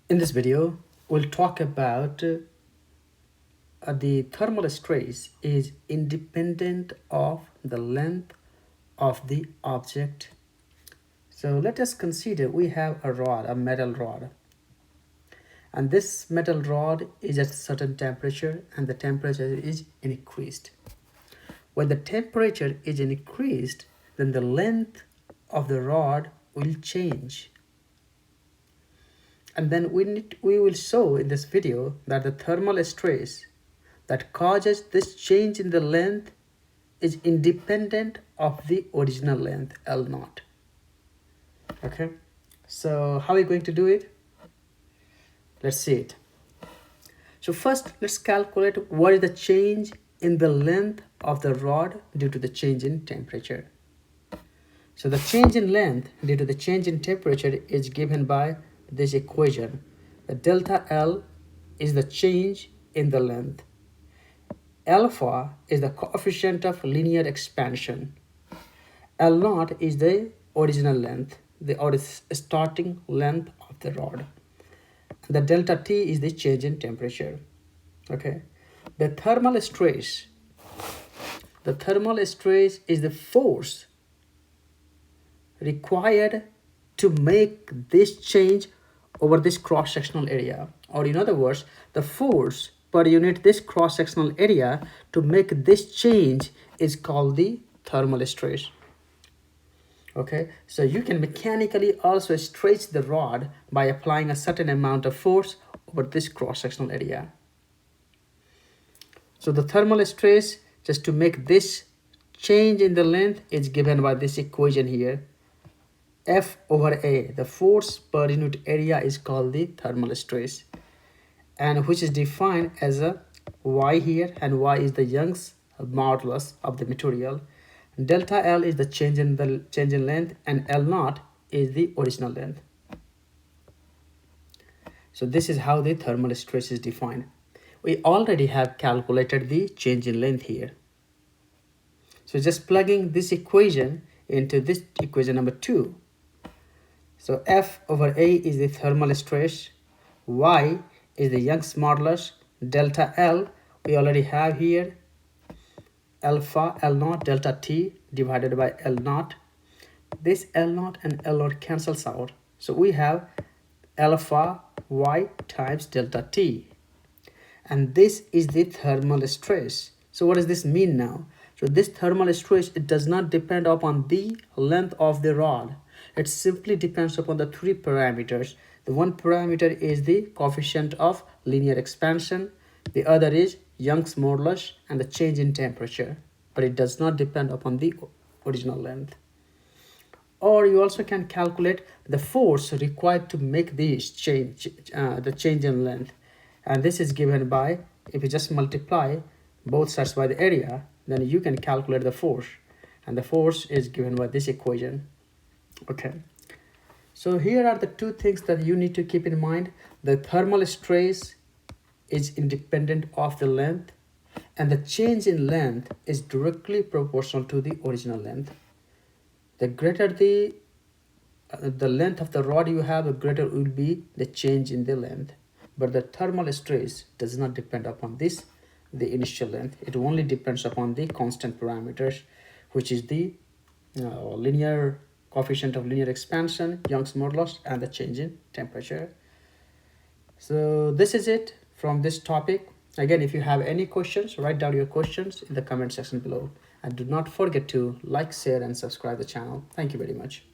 In this video, we'll talk about the thermal stress is independent of the length of the object. So let us consider we have a rod, a metal rod, and this metal rod is at a certain temperature and the temperature is increased. When the temperature is increased, then the length of the rod will change. And then we will show in this video that the thermal stress that causes this change in the length is independent of the original length L naught. Okay, so how are we going to do it? Let's see it. So first, let's calculate what is the change in the length of the rod due to the change in temperature. So the change in length due to the change in temperature is given by this equation. The delta L is the change in the length. Alpha is the coefficient of linear expansion. L naught is the original length, the starting length of the rod. The delta T is the change in temperature. Okay. The thermal stress is the force required to make this change over this cross-sectional area, or in other words, the force per unit this cross-sectional area to make this change is called the thermal stress. Okay, so you can mechanically also stretch the rod by applying a certain amount of force over this cross-sectional area. So the thermal stress, just to make this change in the length, is given by this equation here. F over A, the force per unit area, is called the thermal stress, and which is defined as a Y here, and Y is the Young's modulus of the material. Delta L is the change in length, and L naught is the original length. So this is how the thermal stress is defined. We already have calculated the change in length here. So just plugging this equation into this equation number 2. So F over A is the thermal stress, Y is the Young's modulus, delta L we already have here, alpha L naught delta T divided by L naught. This L naught and L naught cancels out. So we have alpha Y times delta T. And this is the thermal stress. So what does this mean now? So this thermal stress, it does not depend upon the length of the rod. It simply depends upon the 3 parameters. The one parameter is the coefficient of linear expansion. The other is Young's modulus and the change in temperature. But it does not depend upon the original length. Or you also can calculate the force required to make this change, the change in length. And this is given by, if you just multiply both sides by the area, then you can calculate the force. And the force is given by this equation. Okay. So here are the 2 things that you need to keep in mind. The thermal stress is independent of the length, and the change in length is directly proportional to the original length. The greater the length of the rod you have, the greater will be the change in the length. But the thermal stress does not depend upon this, the initial length. It only depends upon the constant parameters, which is the linear coefficient of linear expansion, Young's modulus, and the change in temperature. So this is it from this topic. Again, if you have any questions, write down your questions in the comment section below. And do not forget to like, share, and subscribe the channel. Thank you very much.